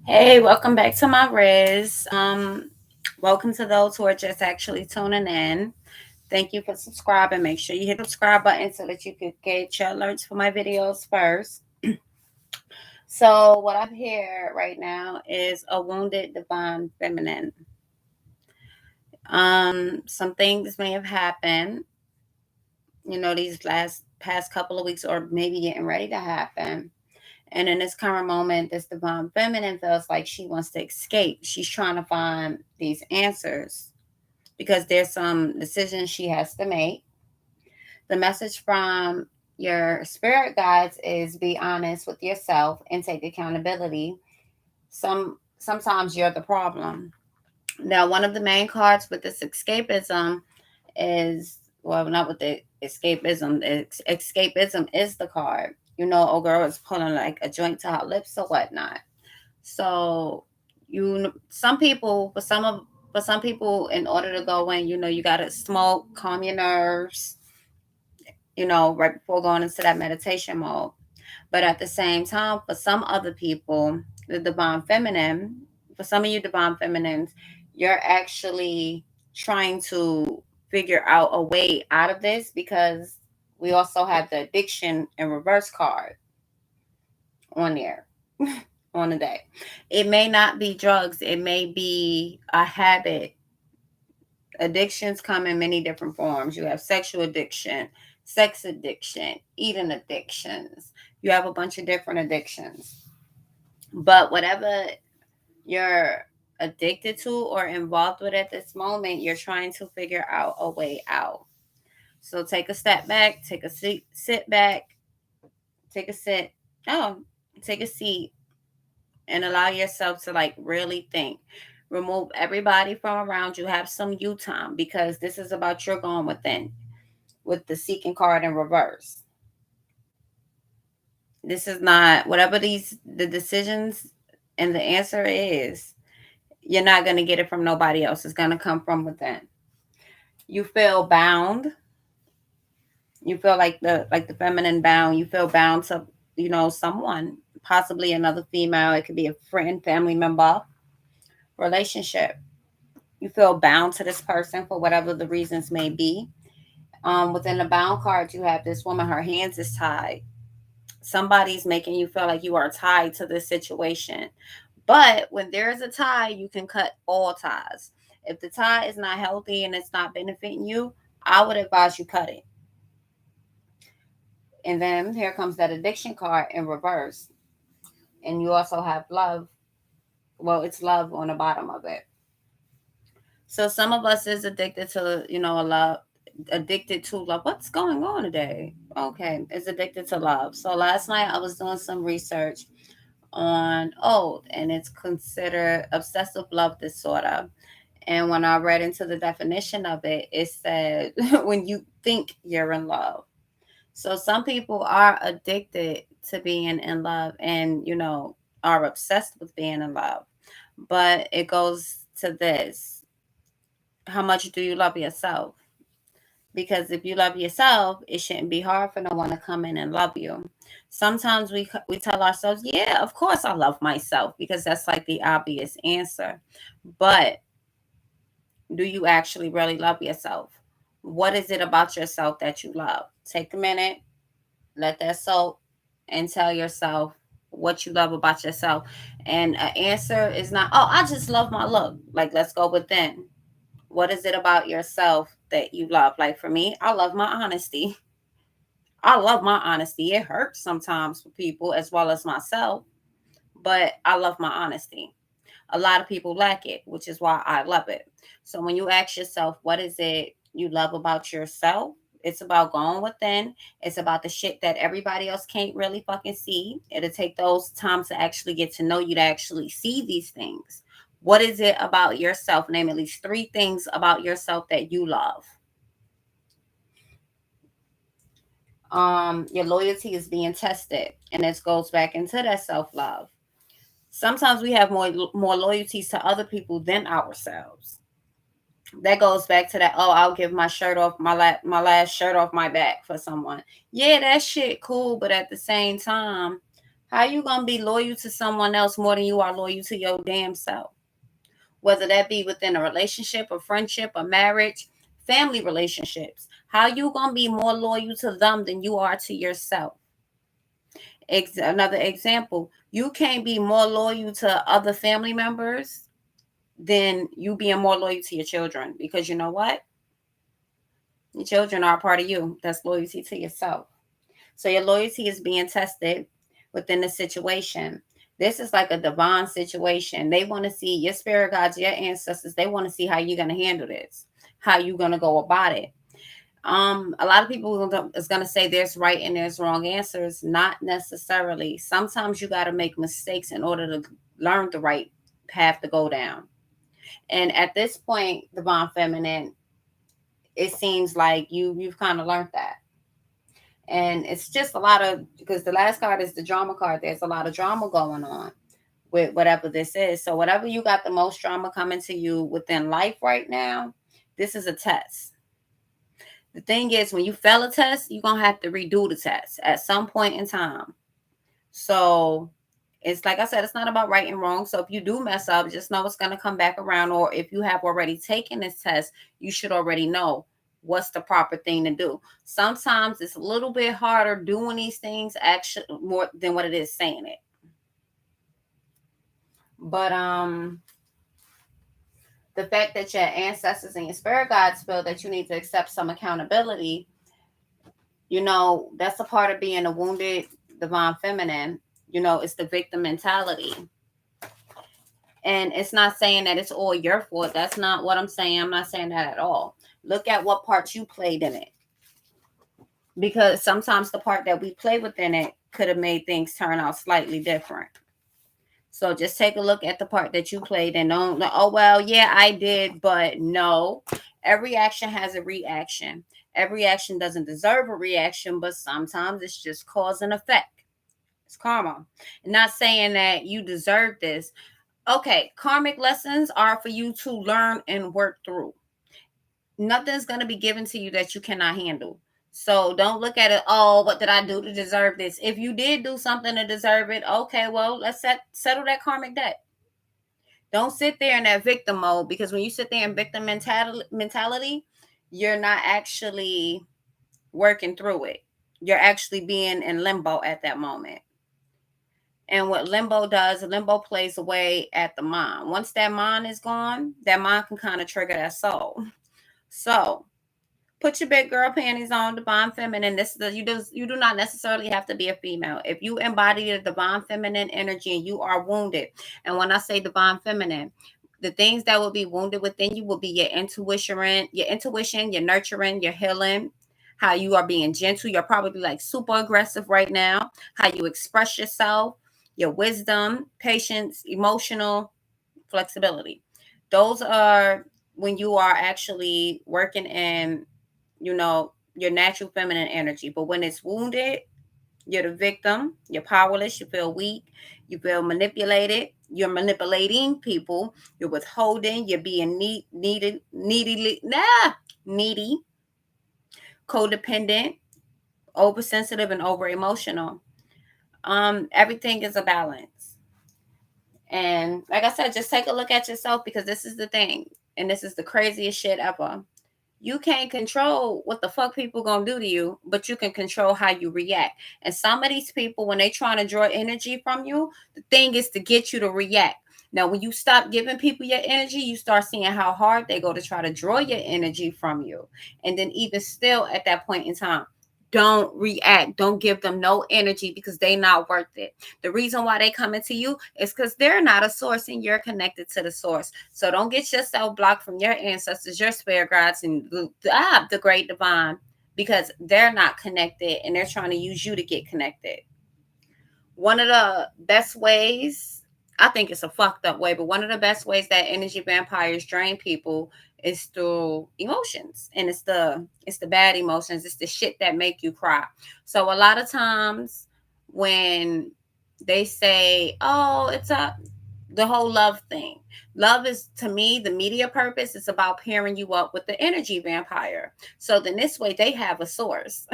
Hey, welcome back to my Riz. Welcome to those who are just actually tuning in. Thank you for subscribing. Make sure you hit the subscribe button so that you can get your alerts for my videos first. So, what I'm here right now is a wounded divine feminine. Some things may have happened, these last past couple of weeks, or maybe getting ready to happen. And in this current moment, this divine feminine feels like she wants to escape. She's trying to find these answers because there's some decisions she has to make. The message from your spirit guides is be honest with yourself and take accountability. Sometimes you're the problem. Now, one of the main cards with this escapism is, well, not with the escapism. Escapism is the card. A girl is pulling like a joint to her lips or whatnot. So some people, for some people, in order to go in, you gotta smoke, calm your nerves, right before going into that meditation mode. But at the same time, for some other people, the divine feminine, for some of you divine feminines, you're actually trying to figure out a way out of this because we also have the addiction and reverse card on there on the day. It may not be drugs, it may be a habit. Addictions come in many different forms. You have sexual addiction, sex addiction, eating addictions. You have a bunch of different addictions. But whatever you're addicted to or involved with at this moment, you're trying to figure out a way out. So take a step back, take a seat, sit back, take a sit, oh, take a seat, and allow yourself to like really think. Remove everybody from around you. Have some you time because this is about your going within with the seeking card in reverse. This is not whatever the decisions and the answer is, you're not going to get it from nobody else. It's going to come from within. You feel bound. You feel like the feminine bound. You feel bound to, someone, possibly another female. It could be a friend, family member, relationship. You feel bound to this person for whatever the reasons may be. Within the bound card, you have this woman, her hands is tied. Somebody's making you feel like you are tied to this situation. But when there is a tie, you can cut all ties. If the tie is not healthy and it's not benefiting you, I would advise you cut it. And then here comes that addiction card in reverse. And you also have love. Well, it's love on the bottom of it. So some of us is addicted to, a love, addicted to love. What's going on today? Okay, is addicted to love. So last night I was doing some research on and it's considered obsessive love disorder. And when I read into the definition of it, it said when you think you're in love. So some people are addicted to being in love and, are obsessed with being in love. But it goes to this: how much do you love yourself? Because if you love yourself, it shouldn't be hard for no one to come in and love you. Sometimes we tell ourselves, yeah, of course I love myself, because that's like the obvious answer. But do you actually really love yourself? What is it about yourself that you love? Take a minute, let that soak, and tell yourself what you love about yourself. And an answer is not, oh, I just love my look. Like, let's go within. What is it about yourself that you love? Like for me, I love my honesty. I love my honesty. It hurts sometimes for people as well as myself, but I love my honesty. A lot of people lack it, which is why I love it. So when you ask yourself, what is it you love about yourself? It's about going within. It's about the shit that everybody else can't really fucking see. It'll take those times to actually get to know you, to actually see these things. What is it about yourself? Name at least 3 things about yourself that you love. Your loyalty is being tested, and this goes back into that self-love. Sometimes we have more loyalties to other people than ourselves. That goes back to that, oh, I'll give my shirt off, my last shirt off my back for someone. Yeah, that shit cool, but at the same time, How you gonna be loyal to someone else more than you are loyal to your damn self? Whether that be within a relationship, a friendship, a marriage, family relationships. How you gonna be more loyal to them than you are to yourself? Another example, you can't be more loyal to other family members than you being more loyal to your children, because you know what? Your children are a part of you. That's loyalty to yourself. So your loyalty is being tested within the situation. This is like a divine situation. They want to see your spirit guides, your ancestors. They want to see how you're going to handle this, how you're going to go about it. A lot of people is going to say there's right and there's wrong answers. Not necessarily. Sometimes you got to make mistakes in order to learn the right path to go down. And at this point, divine feminine, it seems like you've kind of learned that. And it's just a lot of, because the last card is the drama card. There's a lot of drama going on with whatever this is. So whatever you got the most drama coming to you within life right now, this is a test. The thing is, when you fail a test, you're going to have to redo the test at some point in time. So it's like I said, it's not about right and wrong. So if you do mess up, just know it's going to come back around. Or if you have already taken this test, you should already know what's the proper thing to do. Sometimes it's a little bit harder doing these things actually more than what it is saying it. But the fact that your ancestors and your spirit guides feel that you need to accept some accountability, that's a part of being a wounded divine feminine. It's the victim mentality. And it's not saying that it's all your fault. That's not what I'm saying. I'm not saying that at all. Look at what part you played in it. Because sometimes the part that we play within it could have made things turn out slightly different. So just take a look at the part that you played and don't, oh, well, yeah, I did, but no. Every action has a reaction. Every action doesn't deserve a reaction, but sometimes it's just cause and effect. It's karma. I'm not saying that you deserve this. Okay, karmic lessons are for you to learn and work through. Nothing's going to be given to you that you cannot handle. So don't look at it, oh, what did I do to deserve this? If you did do something to deserve it, okay, well, let's settle that karmic debt. Don't sit there in that victim mode, because when you sit there in victim mentality, you're not actually working through it. You're actually being in limbo at that moment. And what limbo does, limbo plays away at the mind. Once that mind is gone, that mind can kind of trigger that soul. So put your big girl panties on, divine feminine. You do not necessarily have to be a female. If you embody the divine feminine energy and you are wounded, and when I say divine feminine, the things that will be wounded within you will be your intuition, your nurturing, your healing, how you are being gentle. You're probably like super aggressive right now. How you express yourself, your wisdom, patience, emotional flexibility. Those are when you are actually working in, your natural feminine energy. But when it's wounded, you're the victim, you're powerless, you feel weak, you feel manipulated, you're manipulating people, you're withholding, you're being needy, codependent, oversensitive, and over emotional. Everything is a balance. And like I said, just take a look at yourself, because this is the thing, and this is the craziest shit ever. You can't control what the fuck people gonna do to you, but you can control how you react. And some of these people, when they trying to draw energy from you, the thing is to get you to react. Now, when you stop giving people your energy, you start seeing how hard they go to try to draw your energy from you. And then even still at that point in time, don't react. Don't give them no energy, because they not worth it. The reason why they coming to you is because they're not a source and you're connected to the source. So don't get yourself blocked from your ancestors, your spirit guides, and the great divine, because they're not connected and they're trying to use you to get connected. One of the best ways, I think it's a fucked up way, but one of the best ways that energy vampires drain people is through emotions. And it's the bad emotions. It's the shit that make you cry. So a lot of times when they say, oh, the whole love thing. Love is, to me, the media purpose is about pairing you up with the energy vampire. So then this way they have a source.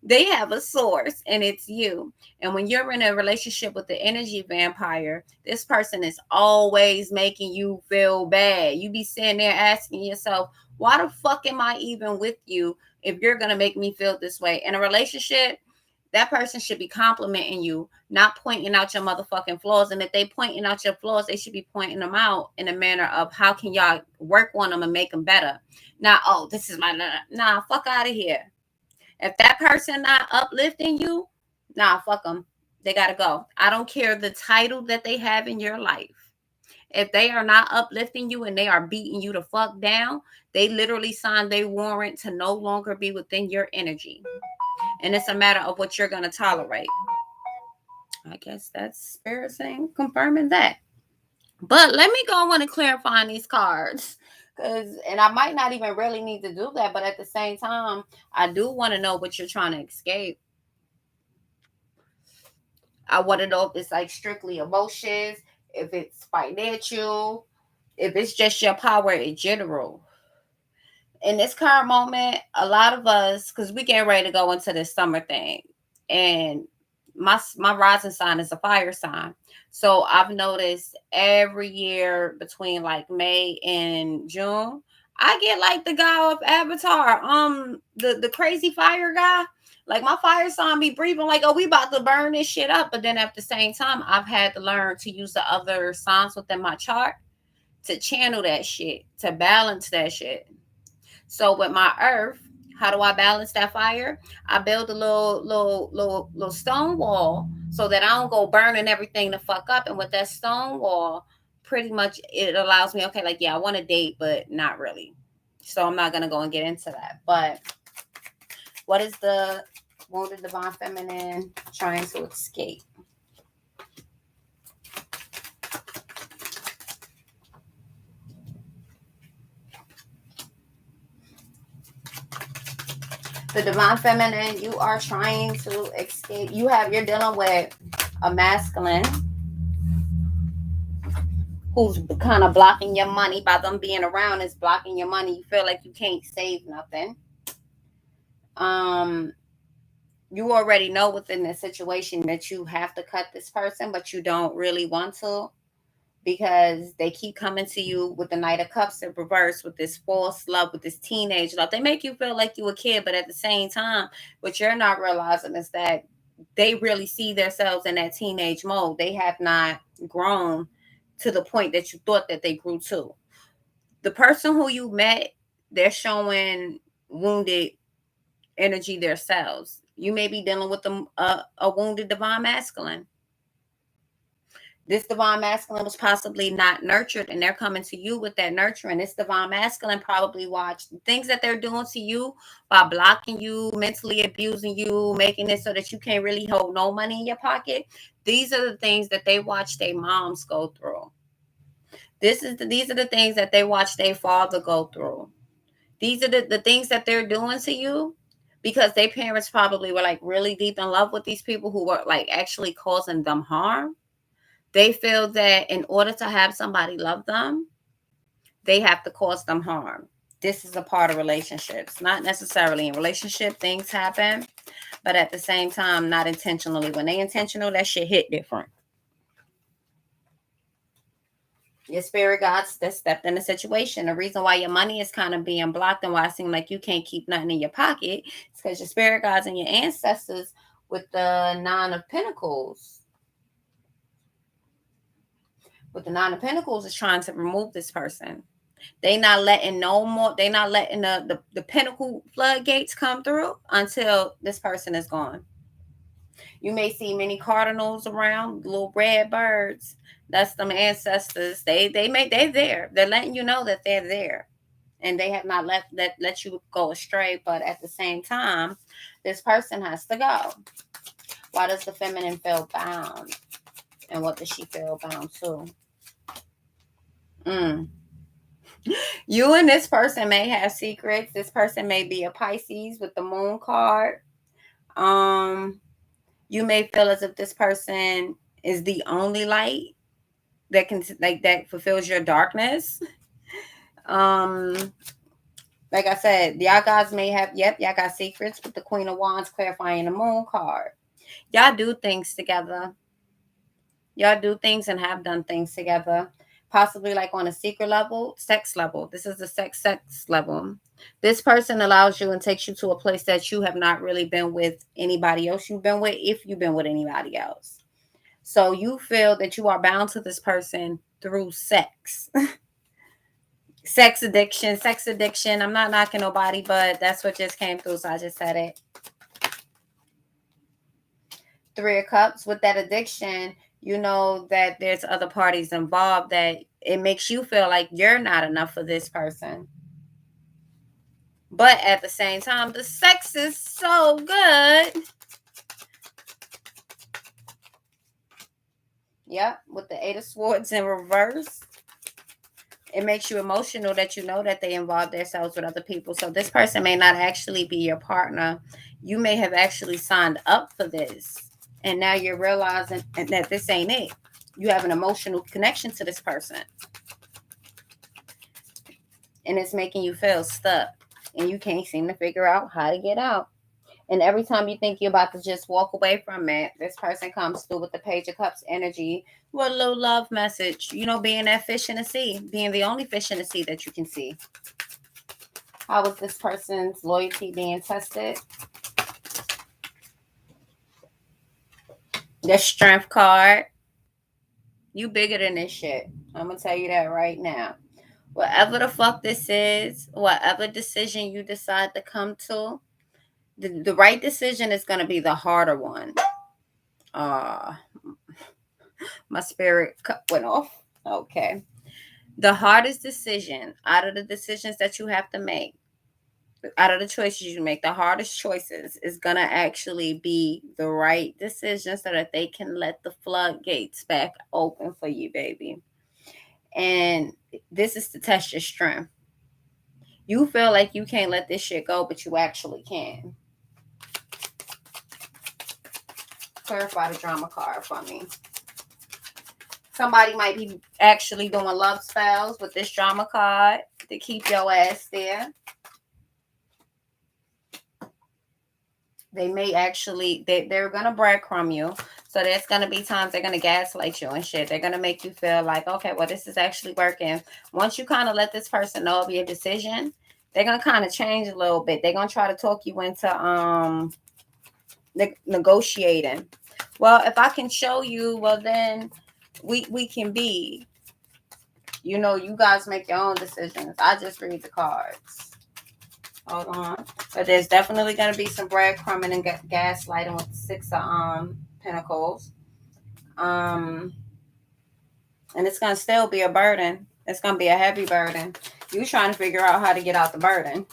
They have a source, and it's you. And when you're in a relationship with the energy vampire, this person is always making you feel bad. You be sitting there asking yourself, why the fuck am I even with you if you're going to make me feel this way? In a relationship, that person should be complimenting you, not pointing out your motherfucking flaws. And if they pointing out your flaws, they should be pointing them out in a manner of how can y'all work on them and make them better. Not, oh, this is my, nah, fuck out of here. If that person not uplifting you, nah, fuck them. They gotta go. I don't care the title that they have in your life. If they are not uplifting you and they are beating you the fuck down, they literally signed their warrant to no longer be within your energy. And it's a matter of what you're gonna tolerate. I guess that's spirit saying confirming that. But let me go on and clarify these cards. And I might not even really need to do that, but at the same time, I do want to know what you're trying to escape. I want to know if it's like strictly emotions, if it's financial, if it's just your power in general. In this current moment, a lot of us, because we getting ready to go into this summer thing, and my rising sign is a fire sign. So I've noticed every year between like May and June, I get like the guy of Avatar, the crazy fire guy. Like my fire sign be breathing like, oh, we about to burn this shit up. But then at the same time, I've had to learn to use the other signs within my chart to channel that shit, to balance that shit. So with my earth, how do I balance that fire? I build a little stone wall so that I don't go burning everything the fuck up. And with that stone wall, pretty much it allows me, okay, like yeah, I want to date, but not really. So I'm not gonna go and get into that. But what is the wounded divine feminine trying to escape? The divine feminine, you are trying to escape. You're dealing with a masculine who's kind of blocking your money. By them being around is blocking your money. You feel like you can't save nothing. Um, you already know within this situation that you have to cut this person, but you don't really want to because they keep coming to you with the Knight of Cups in reverse, with this false love, with this teenage love. They make you feel like you a kid, but at the same time, what you're not realizing is that they really see themselves in that teenage mode. They have not grown to the point that you thought that they grew to. The person who you met, they're showing wounded energy themselves. You may be dealing with a wounded divine masculine. This divine masculine was possibly not nurtured, and they're coming to you with that nurturing. This divine masculine probably watched things that they're doing to you by blocking you, mentally abusing you, making it so that you can't really hold no money in your pocket. These are the things that they watch their moms go through. These are the things that they watch their father go through. These are the things that they're doing to you because their parents probably were like really deep in love with these people who were like actually causing them harm. They feel that in order to have somebody love them, they have to cause them harm. This is a part of relationships. Not necessarily in relationship, things happen, but at the same time, not intentionally. When they intentional, that shit hit different. Your spirit gods that stepped in the situation. The reason why your money is kind of being blocked and why it seems like you can't keep nothing in your pocket is because your spirit gods and your ancestors with the Nine of Pentacles. With the Nine of Pentacles is trying to remove this person. They not letting no more. They not letting the pentacle floodgates come through until this person is gone. You may see many cardinals around, little red birds. That's them ancestors. They're there. They're letting you know that they're there, and they have not let you go astray. But at the same time, this person has to go. Why does the feminine feel bound, and what does she feel bound to? You and this person may have secrets. This person may be a Pisces with the moon card. Um, you may feel as if this person is the only light that fulfills your darkness. Um, like I said, y'all guys may have, yep, y'all got secrets with the Queen of Wands clarifying the Moon card. Y'all do things together. Y'all do things and have done things together. Possibly like on a secret level, sex level. This is the sex level. This person allows you and takes you to a place that you have not really been with anybody else you've been with, if you've been with anybody else. So you feel that you are bound to this person through sex. Sex addiction, sex addiction. I'm not knocking nobody, but that's what just came through, so I just said it. Three of Cups, with that addiction, you know that there's other parties involved, that it makes you feel like you're not enough for this person. But at the same time, the sex is so good. Yep, with the Eight of Swords in reverse. It makes you emotional that you know that they involve themselves with other people. So this person may not actually be your partner. You may have actually signed up for this. And now you're realizing that this ain't it. You have an emotional connection to this person. And it's making you feel stuck. And you can't seem to figure out how to get out. And every time you think you're about to just walk away from it, this person comes through with the Page of Cups energy with a little love message. You know, being that fish in the sea, being the only fish in the sea that you can see. How is this person's loyalty being tested? The Strength card. You bigger than this shit. I'm going to tell you that right now. Whatever the fuck this is, whatever decision you decide to come to, the right decision is going to be the harder one. My spirit cup went off. Okay. The hardest decision out of the decisions that you have to make, out of the choices you make, the hardest choices is going to actually be the right decision so that they can let the floodgates back open for you, baby. And this is to test your strength. You feel like you can't let this shit go, but you actually can. Clarify the drama card for me. Somebody might be actually doing love spells with this drama card to keep your ass there. They may actually, they're going to breadcrumb you. So there's going to be times they're going to gaslight you and shit. They're going to make you feel like, okay, well, this is actually working. Once you kind of let this person know of your decision, they're going to kind of change a little bit. They're going to try to talk you into negotiating. Well, if I can show you, well, then we can be, you know, you guys make your own decisions. I just read the cards. Hold on. But there's definitely going to be some breadcrumbing and gaslighting with the Six of Pentacles. And it's going to still be a burden. It's going to be a heavy burden. You trying to figure out how to get out the burden.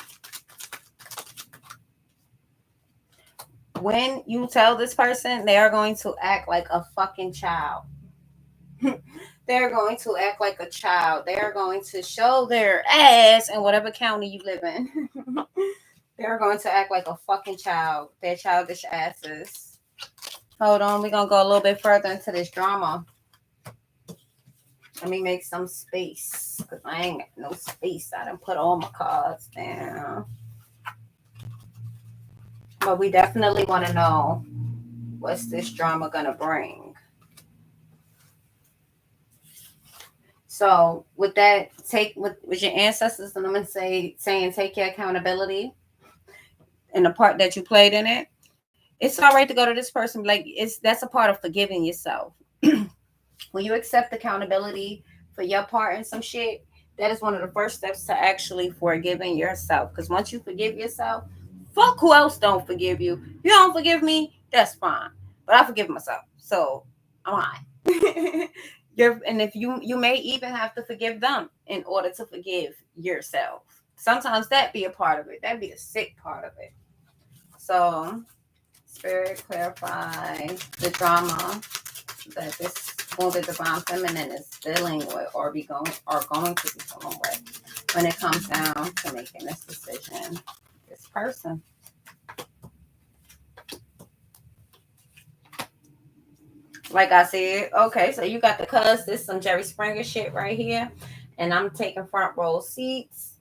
When you tell this person, they are going to act like a fucking child. They're going to act like a child. They are going to show their ass in whatever county you live in. They're going to act like a fucking child. They're childish asses. Hold on. We're going to go a little bit further into this drama. Let me make some space. Because I ain't got no space. I done put all my cards down. But we definitely want to know, what's this drama going to bring? So with that, take with your ancestors, and I'm going to saying take your accountability and the part that you played in it. It's all right to go to this person. Like, that's a part of forgiving yourself. When you accept accountability for your part in some shit, that is one of the first steps to actually forgiving yourself. Because once you forgive yourself, fuck who else don't forgive you. You don't forgive me, that's fine. But I forgive myself. So I'm fine. And if you may even have to forgive them in order to forgive yourself. Sometimes that be a part of it. That'd be the sick part of it. So, Spirit, clarify the drama that this wounded divine feminine is dealing with, or going to be dealing with, when it comes down to making this decision. This person. Like I said, okay, so you got the cuz, this some Jerry Springer shit right here. And I'm taking front row seats.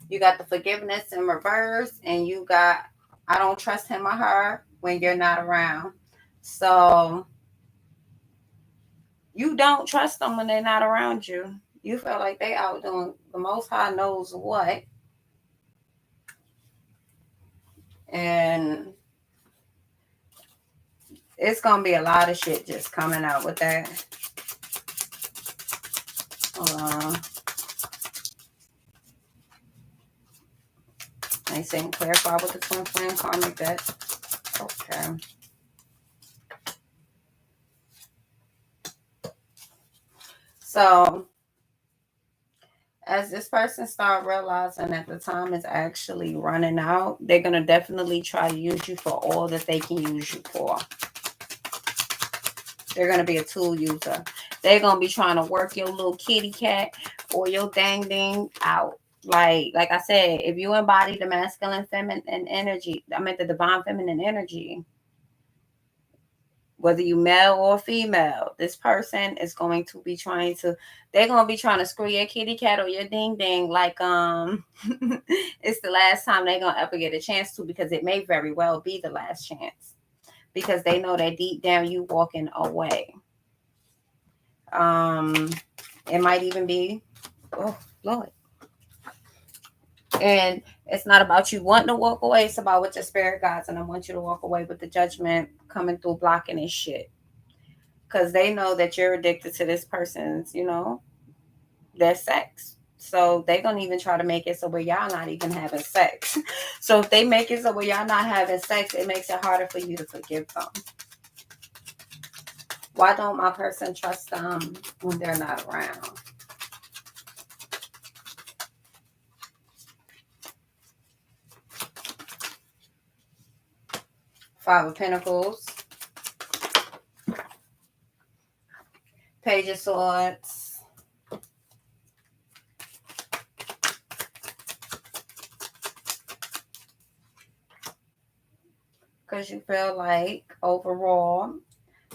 You got the forgiveness in reverse, and you got I don't trust him or her when you're not around. So you don't trust them when they're not around you. You feel like they out doing the most high knows what. And it's gonna be a lot of shit just coming out with that. Hold on. They saying clarify with the twin flame karmic debt. Okay. So as this person start realizing that the time is actually running out, they're going to definitely try to use you for all that they can use you for. They're going to be a tool user. They're going to be trying to work your little kitty cat or your dang ding out. Like I said, if you embody the masculine feminine energy, I meant the divine feminine energy, whether you male or female, this person is going to be trying to, they're going to be trying to screw your kitty cat or your ding ding like it's the last time they're going to ever get a chance to, because it may very well be the last chance, because they know that deep down you walking away. It might even be, oh Lord, and it's not about you wanting to walk away, it's about what your spirit guides, and I want you to walk away with the judgment coming through blocking this shit. Because they know that you're addicted to this person's, their sex. So they're going to even try to make it so where y'all not even having sex. So if they make it so where y'all not having sex, it makes it harder for you to forgive them. Why don't my person trust them when they're not around? Five of Pentacles. Page of Swords. Because you feel like overall,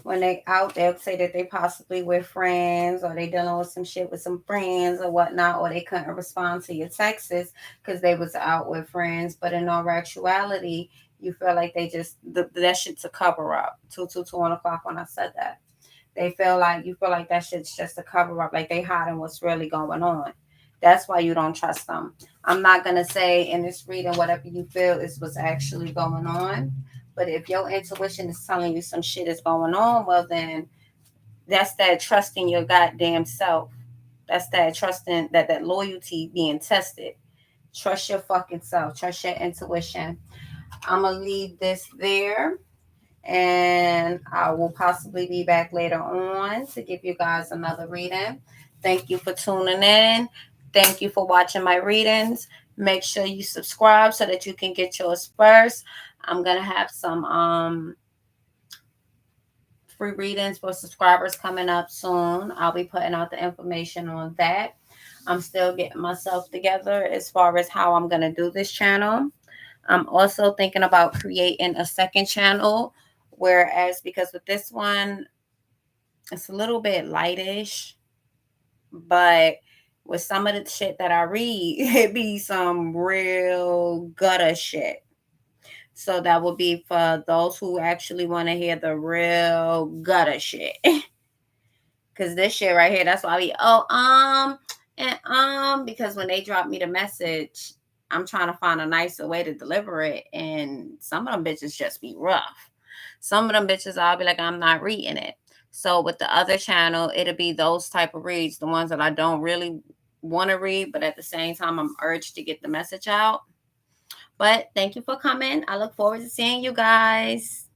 when they out, they'll say that they possibly with friends, or they dealing with some shit with some friends or whatnot, or they couldn't respond to your texts because they was out with friends. But in all actuality, you feel like they just, that shit's a cover up. 1 o'clock when I said that. You feel like that shit's just a cover up, like they hiding what's really going on. That's why you don't trust them. I'm not going to say in this reading whatever you feel is what's actually going on. But if your intuition is telling you some shit is going on, well, then that's that trusting your goddamn self. That's that trusting, that loyalty being tested. Trust your fucking self. Trust your intuition. I'm going to leave this there. And I will possibly be back later on to give you guys another reading. Thank you for tuning in. Thank you for watching my readings. Make sure you subscribe so that you can get yours first. I'm going to have some free readings for subscribers coming up soon. I'll be putting out the information on that. I'm still getting myself together as far as how I'm going to do this channel. I'm also thinking about creating a second channel, whereas because with this one, it's a little bit lightish, but with some of the shit that I read, it be some real gutter shit. So that would be for those who actually want to hear the real gutter shit. Because this shit right here, that's why I be, because when they drop me the message, I'm trying to find a nicer way to deliver it. And some of them bitches just be rough. Some of them bitches, I'll be like, I'm not reading it. So with the other channel, it'll be those type of reads, the ones that I don't really want to read, but at the same time, I'm urged to get the message out. But thank you for coming. I look forward to seeing you guys.